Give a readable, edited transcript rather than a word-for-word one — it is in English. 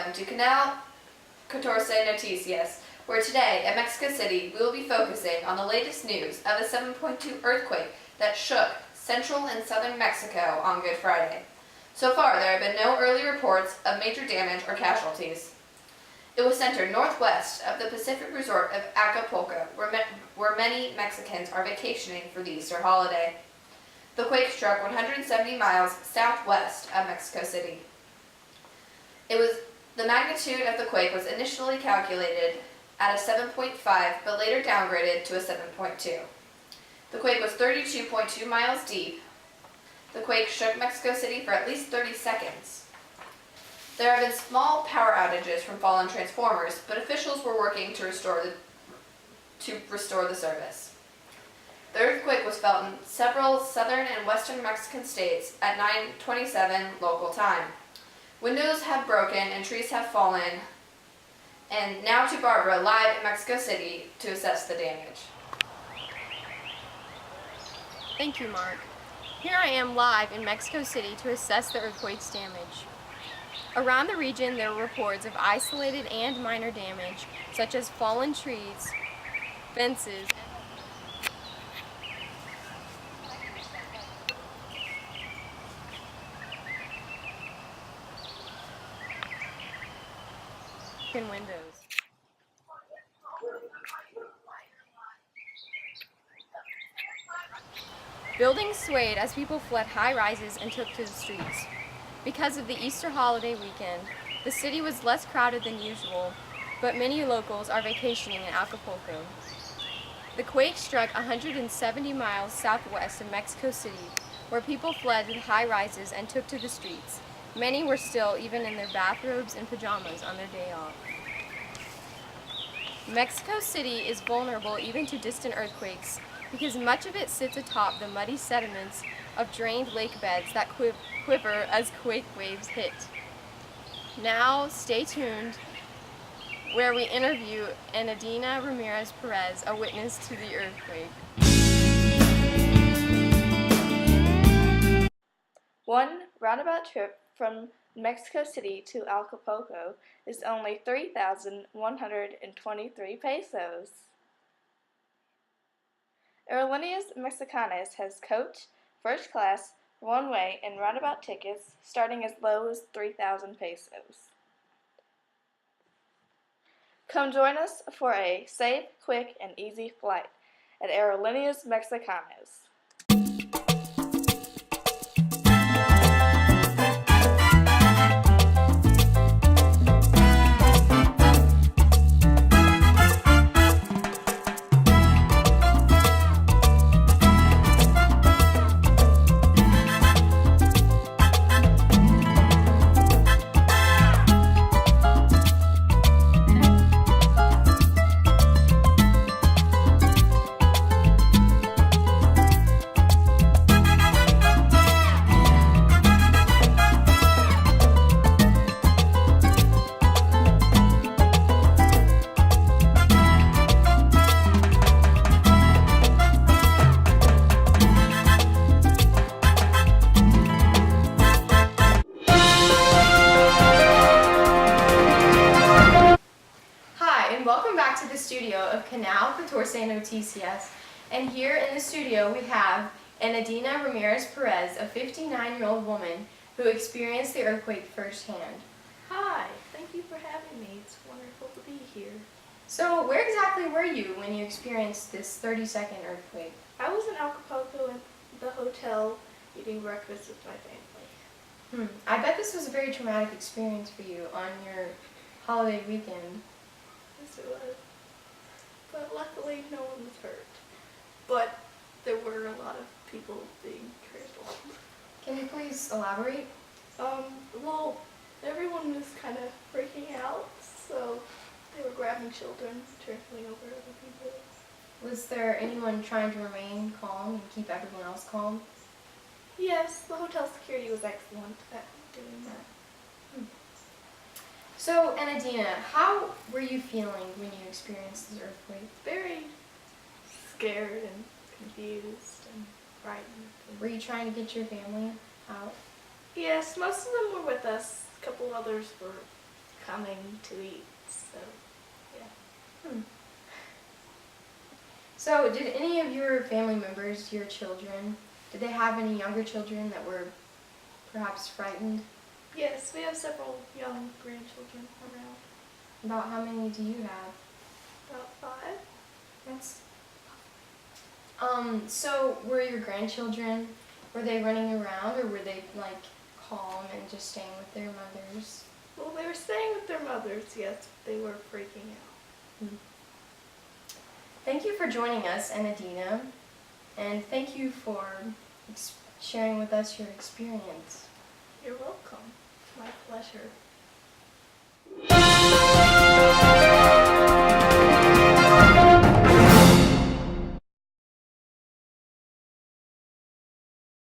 welcome to Canal, Catorce, Noticias, where today at Mexico City we will be focusing on the latest news of a 7.2 earthquake that shook central and southern Mexico on Good Friday. So far, there have been no early reports of major damage or casualties. It was centered northwest of the Pacific resort of Acapulco, where many Mexicans are vacationing for the Easter holiday. The quake struck 170 miles southwest of Mexico City. The magnitude of the quake was initially calculated at a 7.5, but later downgraded to a 7.2. The quake was 32.2 miles deep. The quake shook Mexico City for at least 30 seconds. There have been small power outages from fallen transformers, but officials were working to restore the service. The earthquake was felt in several southern and western Mexican states at 9:27 local time. Windows have broken and trees have fallen. And now to Barbara, live in Mexico City, to assess the damage. Thank you, Mark. Here I am live in Mexico City to assess the earthquake's damage. Around the region, there were reports of isolated and minor damage, such as fallen trees, fences, and windows. Buildings swayed as people fled high rises and took to the streets. Because of the Easter holiday weekend, the city was less crowded than usual, but many locals are vacationing in Acapulco. The quake struck 170 miles southwest of Mexico City, where people fled to high rises and took to the streets. Many were still even in their bathrobes and pajamas on their day off. Mexico City is vulnerable even to distant earthquakes because much of it sits atop the muddy sediments of drained lake beds that quiver as quake waves hit. Now, stay tuned, where we interview Enadina Ramirez Perez, a witness to the earthquake. One roundabout trip from Mexico City to Acapulco is only 3,123 pesos. Aerolíneas Mexicanas has coach, first class, one-way, and roundabout tickets starting as low as 3,000 pesos. Come join us for a safe, quick, and easy flight at Aerolíneas Mexicanas. Welcome back to the studio of Canal, Catorce, Noticias. And here in the studio we have Enadina Ramirez Perez, a 59-year-old woman who experienced the earthquake firsthand. Hi, thank you for having me. It's wonderful to be here. So where exactly were you when you experienced this 30-second earthquake? I was in Acapulco in the hotel eating breakfast with my family. I bet this was a very traumatic experience for you on your holiday weekend. Yes, it was. But luckily, no one was hurt. But there were a lot of people being critical. Can you please elaborate? Well, everyone was kind of freaking out, so they were grabbing children, trampling over other people. Was there anyone trying to remain calm and keep everyone else calm? Yes, the hotel security was excellent at doing that. So, Enadina, how were you feeling when you experienced this earthquake? Very scared and confused and frightened. Were you trying to get your family out? Yes, most of them were with us. A couple others were coming to eat. So, yeah. So, did any of your family members, your children, did they have any younger children that were perhaps frightened? Yes, we have several young grandchildren around. About how many do you have? About 5. That's so were your grandchildren, were they running around or were they like calm and just staying with their mothers? Well, they were staying with their mothers, yes, but they were freaking out. Thank you for joining us, Anadina, and thank you for sharing with us your experience. You're welcome. My pleasure.